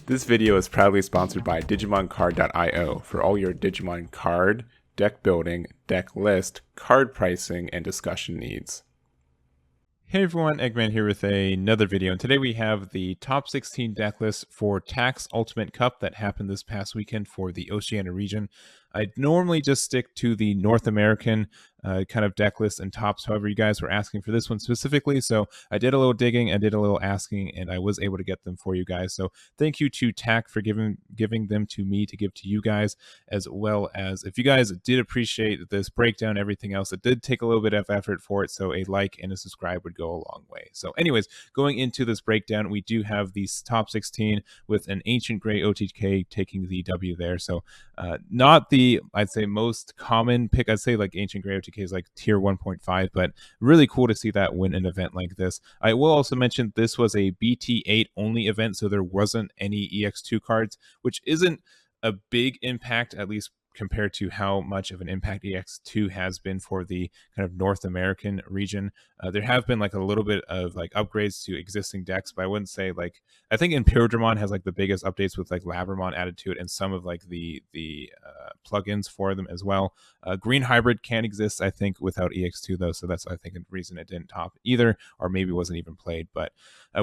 This video is proudly sponsored by DigimonCard.io for all your Digimon card, deck building, deck list, card pricing, and discussion needs. Hey everyone, Eggman here with another video, and today we have the top 16 deck list for Tax Ultimate Cup that happened this past weekend for the Oceania region. I normally just stick to the North American kind of deck list and tops. However, you guys were asking for this one specifically, so I did a little digging, I did a little asking, and I was able to get them for you guys. So thank you to TAC for giving them to me to give to you guys, as well as if you guys did appreciate this breakdown, everything else, it did take a little bit of effort for it, so a like and a subscribe would go a long way. So anyways, going into this breakdown, we do have these top 16 with an AncientGrey OTK taking the W there. So not the, I'd say, most common pick. I'd say like AncientGrey OTK is like tier 1.5, but really cool to see that win an event like this. I will also mention this was a BT8 only event, so there wasn't any EX2 cards, which isn't a big impact, at least compared to how much of an impact EX2 has been for the kind of North American region. There have been like a little bit of like upgrades to existing decks, but I wouldn't say like, I think Imperialdramon has like the biggest updates with like Labramon added to it and some of like the plugins for them as well. Green Hybrid can exist, I think, without EX2 though, so that's I think a reason it didn't top either, or maybe wasn't even played. But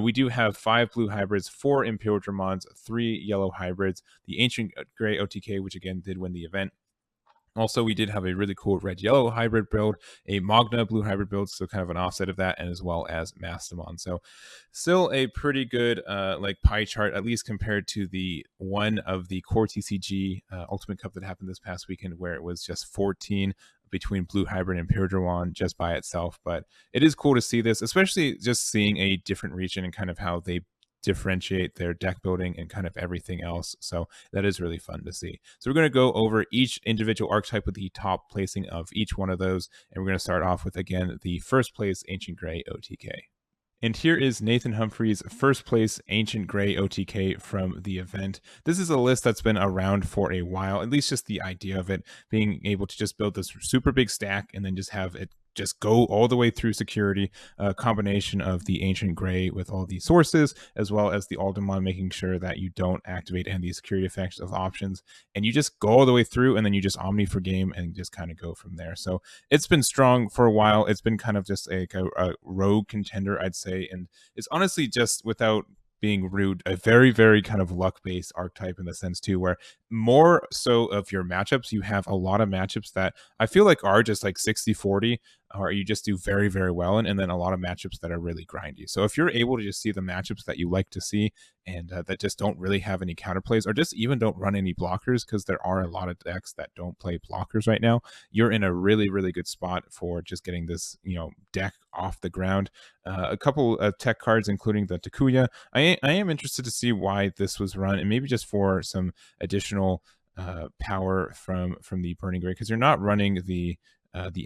we do have 5 blue hybrids, 4 Imperialdramons, 3 yellow hybrids, the AncientGrey OTK, which again did win the event. Also, we did have a really cool red-yellow hybrid build, a Magna blue hybrid build, so kind of an offset of that, and as well as Mastemon. So still a pretty good like pie chart, at least compared to the one of the core TCG Ultimate Cup that happened this past weekend, where it was just 14 between blue hybrid and Imperialdramon just by itself. But it is cool to see this, especially just seeing a different region and kind of how they differentiate their deck building and kind of everything else. So that is really fun to see. So we're going to go over each individual archetype with the top placing of each one of those. And we're going to start off with, again, the first place AncientGrey OTK. And here is Nathan Humphries' first place AncientGrey OTK from the event. This is a list that's been around for a while, at least just the idea of it, being able to just build this super big stack and then just have it just go all the way through security, a combination of the AncientGrey with all the sources, as well as the Aldermon, making sure that you don't activate any of the security effects of options, and you just go all the way through, and then you just Omni for game and just kind of go from there. So it's been strong for a while. It's been kind of just a rogue contender, I'd say, and it's honestly, just without being rude, a very, very kind of luck-based archetype in the sense too, where more so of your matchups, you have a lot of matchups that I feel like are just like 60-40, or you just do very, very well in, and then a lot of matchups that are really grindy. So if you're able to just see the matchups that you like to see and that just don't really have any counterplays, or just even don't run any blockers, because there are a lot of decks that don't play blockers right now, you're in a really, really good spot for just getting this, deck off the ground. A couple of tech cards, including the Takuya. I am interested to see why this was run, and maybe just for some additional power from the Burning Gray, because you're not running the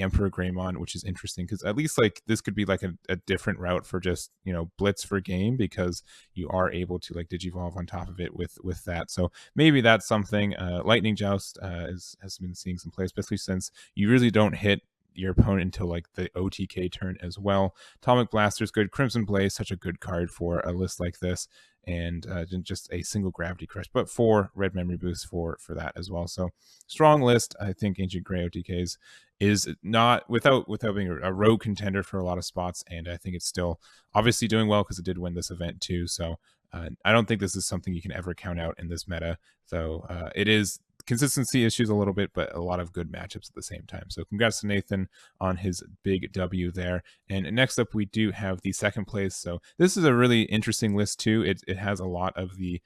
Emperor Greymon, which is interesting, because at least like this could be like a different route for just blitz for game, because you are able to like digivolve on top of it with that. So maybe that's something. Lightning Joust has been seeing some play, especially since you really don't hit your opponent until like the OTK turn as well. Atomic Blaster is good. Crimson Blaze, such a good card for a list like this, and just a single Gravity Crush, but 4 red memory boosts for that as well. So strong list. I think AncientGrey OTKs is not without being a rogue contender for a lot of spots, and I think it's still obviously doing well because it did win this event too. So I don't think this is something you can ever count out in this meta. So it is consistency issues a little bit, but a lot of good matchups at the same time. So congrats to Nathan on his big W there. And next up, we do have the second place. So this is a really interesting list too. It has a lot of the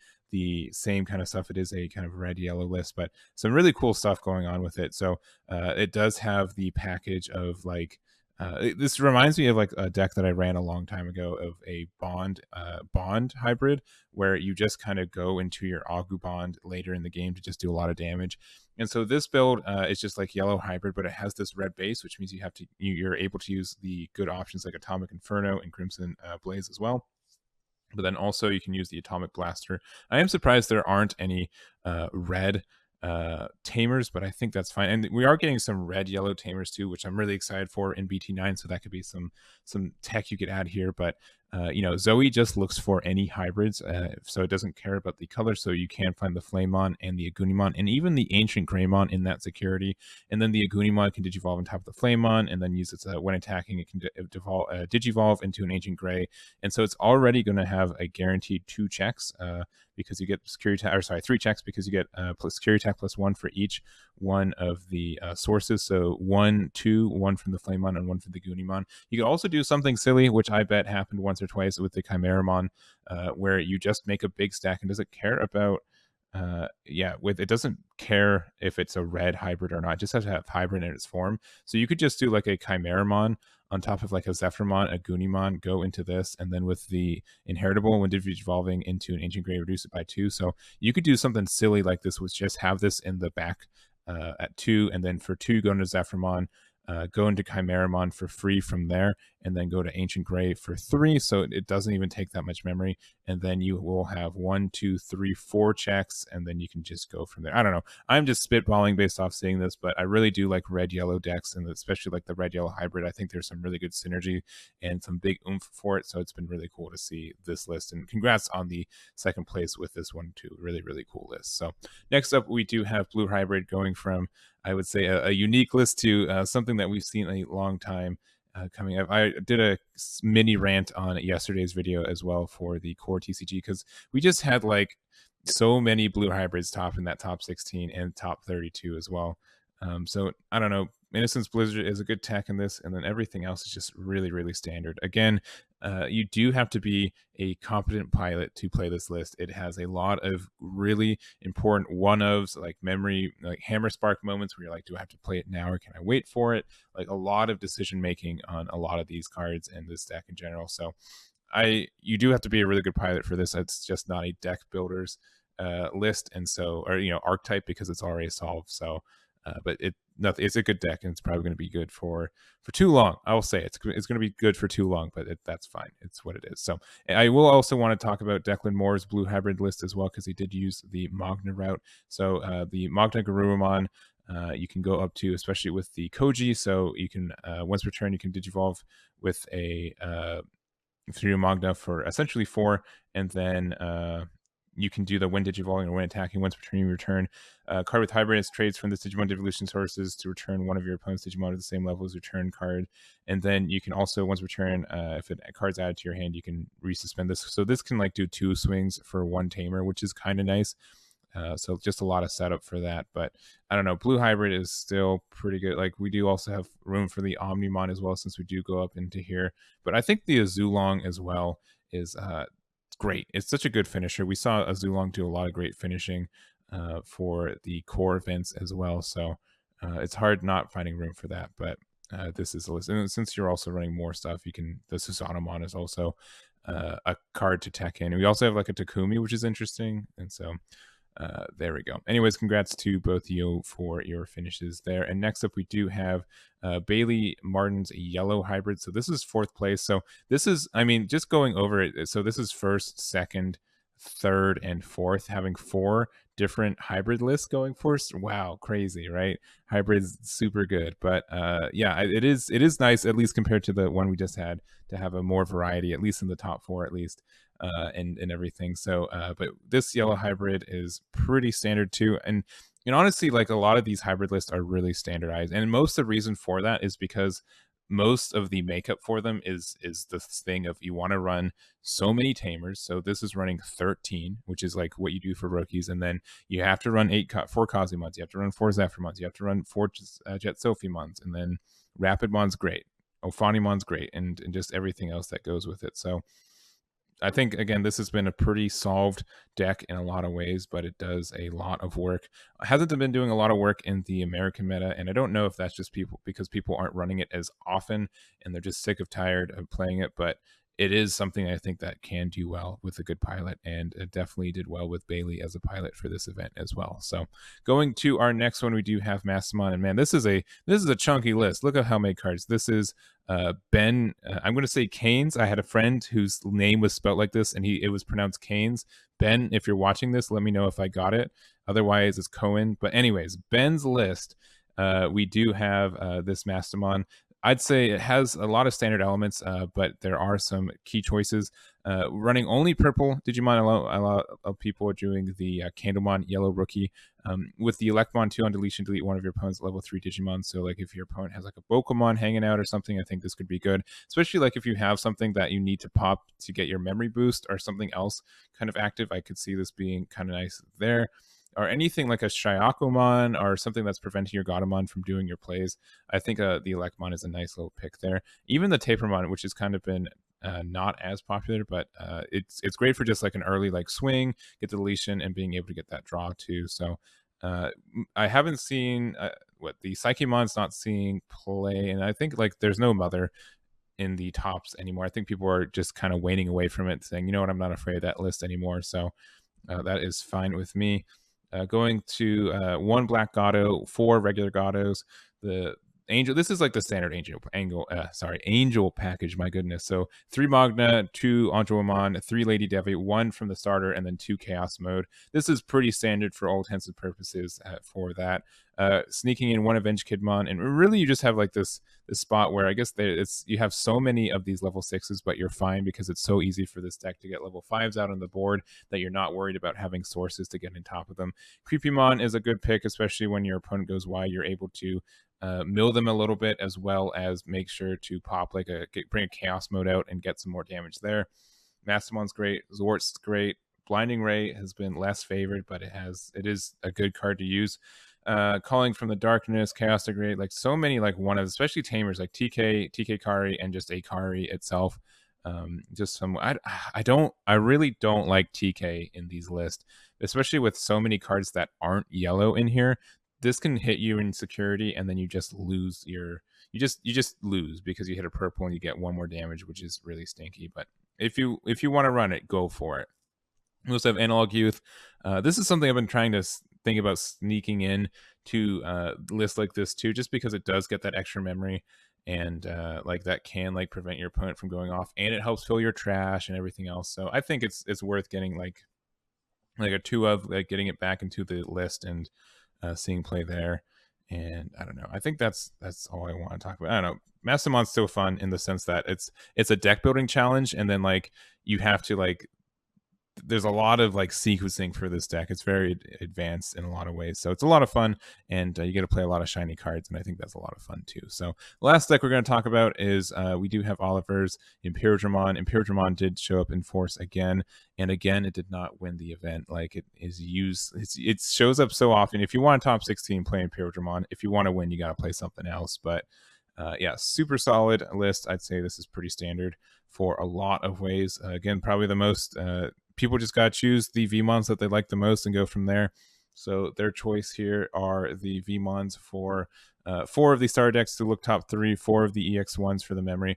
same kind of stuff. It is a kind of red-yellow list, but some really cool stuff going on with it. So it does have the package of like, this reminds me of like a deck that I ran a long time ago of a bond hybrid, where you just kind of go into your Agu Bond later in the game to just do a lot of damage. And so this build is just like yellow hybrid, but it has this red base, which means you're able to use the good options like Atomic Inferno and Crimson Blaze as well. But then also you can use the Atomic Blaster. I am surprised there aren't any red tamers, but I think that's fine. And we are getting some red yellow tamers too, which I'm really excited for in BT9, so that could be some tech you could add here. But Zoe just looks for any hybrids, so it doesn't care about the color. So you can find the Flamemon and the Agunimon and even the Ancient Greymon in that security. And then the Agunimon can digivolve on top of the Flamemon and then use its when attacking, it can digivolve into an Ancient Grey. And so it's already going to have a guaranteed 2 checks. Because you get security attack, or sorry, 3 checks because you get plus security attack +1 for each one of the sources. So 1, 2, 1 from the Flamemon and 1 from the Agunimon. You could also do something silly, which I bet happened once or twice with the Chimeramon, where you just make a big stack and doesn't care about. It doesn't care if it's a red hybrid or not. It just has to have hybrid in its form. So you could just do like a Chimeramon on top of like a Zephyrmon, a Gunimon, go into this, and then with the inheritable, when evolving into an Ancient Grey, reduce it by 2. So you could do something silly like this, which just have this in the back at 2, and then for 2 go into Zephyrmon, go into Chimeramon for free from there, and then go to Ancient Grey for 3. So it doesn't even take that much memory, and then you will have 1, 2, 3, 4 checks, and then you can just go from there. I don't know. I'm just spitballing based off seeing this, but I really do like red-yellow decks, and especially like the red-yellow hybrid. I think there's some really good synergy and some big oomph for it. So it's been really cool to see this list, and congrats on the second place with this one too. Really, really cool list. So next up, we do have blue hybrid going from, I would say, a unique list to something that we've seen a long time coming up. I did a mini rant on yesterday's video as well for the core TCG, because we just had like so many blue hybrids top in that top 16 and top 32 as well. So I don't know. Innocence Blizzard is a good tech in this, and then everything else is just really, really standard. Again, you do have to be a competent pilot to play this list. It has a lot of really important one-ofs, like memory, like Hammer Spark moments where you're like, do I have to play it now or can I wait for it? Like a lot of decision making on a lot of these cards and this deck in general. So you do have to be a really good pilot for this. It's just not a deck builders list, and so, or archetype, because it's already solved. So but it's a good deck, and it's probably going to be good for too long. I will say it's going to be good for too long, but that's fine. It's what it is. So I will also want to talk about Decklan Moore's blue hybrid list as well, because he did use the Magna route. So the Magna Garurumon, you can go up to, especially with the Koji. So you can once per turn you can digivolve with a through Magna for essentially 4, and then you can do the when digivolving or when attacking. Once per turn, you return card with hybrid trades from the Digimon Devolution sources to return one of your opponent's Digimon at the same level as return card. And then you can also, once per turn, if a card's added to your hand, you can resuspend this. So this can like do 2 swings for 1 tamer, which is kind of nice. So just a lot of setup for that. But I don't know, blue hybrid is still pretty good. Like we do also have room for the Omnimon as well, since we do go up into here. But I think the Azulong as well is great. It's such a good finisher. We saw Azulong do a lot of great finishing for the core events as well. So it's hard not finding room for that. But this is a list. And since you're also running more stuff, you can, the Susanomon is also a card to tech in. And we also have like a Takumi, which is interesting. And so there we go. Anyways, congrats to both you for your finishes there. And next up, we do have Bailey Martyn's yellow hybrid. So this is 4th place. So this is, I mean, just going over it. So this is 1st, 2nd, 3rd, and 4th, having 4 different hybrid lists going first. Wow, crazy, right? Hybrid's super good. But yeah, it is nice, at least compared to the one we just had, to have a more variety, at least in the top 4 at least. And everything. So, but this yellow hybrid is pretty standard too. And honestly, like a lot of these hybrid lists are really standardized. And most of the reason for that is because most of the makeup for them is this thing of you want to run so many tamers. So this is running 13, which is like what you do for rookies. And then you have to run 4 Cosmons. You have to run 4 Zephyrmons. You have to run 4 Jet Sophiemons. And then Rapidmon's great. Ophanimon's great. And just everything else that goes with it. So I think, again, this has been a pretty solved deck in a lot of ways, but it does a lot of work. It hasn't been doing a lot of work in the American meta, and I don't know if that's just because people aren't running it as often and they're just sick of tired of playing it, but it is something I think that can do well with a good pilot, and it definitely did well with Bailey as a pilot for this event as well. So going to our next one, we do have Mastemon, and man, this is a chunky list. Look at how many cards. This is Ben, I'm going to say Canes. I had a friend whose name was spelled like this, and it was pronounced Canes. Ben, if you're watching this, let me know if I got it. Otherwise, it's Koehn. But anyways, Ben's list, we do have this Mastemon. I'd say it has a lot of standard elements, but there are some key choices. Running only purple Digimon allow people doing the Candlemon yellow rookie. With the Electmon 2 on deletion, delete one of your opponent's level 3 Digimon. So like if your opponent has like a Pokemon hanging out or something, I think this could be good. Especially like if you have something that you need to pop to get your memory boost or something else kind of active, I could see this being kind of nice there. Or anything like a Shyakumon or something that's preventing your Godamon from doing your plays. I think the Electmon is a nice little pick there. Even the Tapermon, which has kind of been not as popular, but it's great for just like an early like swing, get the deletion, and being able to get that draw too. So I haven't seen what the Psychemon's not seeing play, and I think like there's no Mother in the tops anymore. I think people are just kind of waning away from it, saying, you know what, I'm not afraid of that list anymore. So that is fine with me. Going to 1 black Gato, 4 regular Gatos. The Angel, this is like the standard Angel package, my goodness. So 3 Magna, 2 Aandroidd, 3 Lady Devi, 1 from the starter, and then 2 Chaos Mode. This is pretty standard for all intents and purposes for that. Sneaking in 1 Avenged Kidmon, and really you just have like this spot where I guess you have so many of these level 6s, but you're fine because it's so easy for this deck to get level 5s out on the board that you're not worried about having sources to get on top of them. Creepymon is a good pick, especially when your opponent goes wide. You're able to mill them a little bit, as well as make sure to pop like bring a Chaos Mode out and get some more damage there. Mastemon's great. Zort's great. Blinding Ray has been less favored, but it is a good card to use. Calling from the Darkness, Chaos Degrade, like so many like one of, especially Tamers like TK Kari, and just Akari itself. Just some I really don't like TK in these lists, especially with so many cards that aren't yellow in here. This can hit you in security, and then you just lose you just lose because you hit a purple and you get 1 more damage, which is really stinky. But if you want to run it, go for it. We also have Analog Youth. This is something I've been trying to think about sneaking in to lists like this too, just because it does get that extra memory, and like that can like prevent your opponent from going off, and it helps fill your trash and everything else. So I think it's worth getting like a 2 of, like getting it back into the list and seeing play there. And I don't know, I think that's all I want to talk about. I don't know, Mastemon's still fun in the sense that it's a deck building challenge, and then like you have to like, there's a lot of like sequencing for this deck. It's very advanced in a lot of ways, so it's a lot of fun, and you get to play a lot of shiny cards, and I think that's a lot of fun too. So the last deck we're going to talk about is we do have Oliver's Imperialdramon. Imperialdramon did show up in force again, and again it did not win the event. Like it is used, it shows up so often. If you want a top 16, play Imperialdramon. If you want to win, you got to play something else. But yeah, super solid list. I'd say this is pretty standard for a lot of ways. Again, probably the most people just got to choose the VMons that they like the most and go from there. So their choice here are the VMons for 4 of the starter decks to look top 3, 4 of the EX1s for the memory.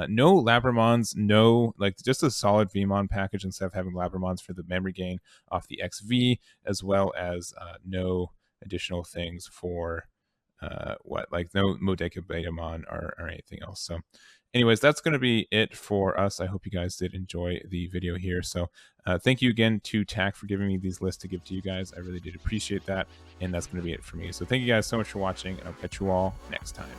No Labramons, no, like just a solid VMon package instead of having Labramons for the memory gain off the XV, as well as no additional things for like no Modeka Betamon or anything else. So anyways, that's going to be it for us. I hope you guys did enjoy the video here. So thank you again to TAC for giving me these lists to give to you guys. I really did appreciate that. And that's going to be it for me. So thank you guys so much for watching, and I'll catch you all next time.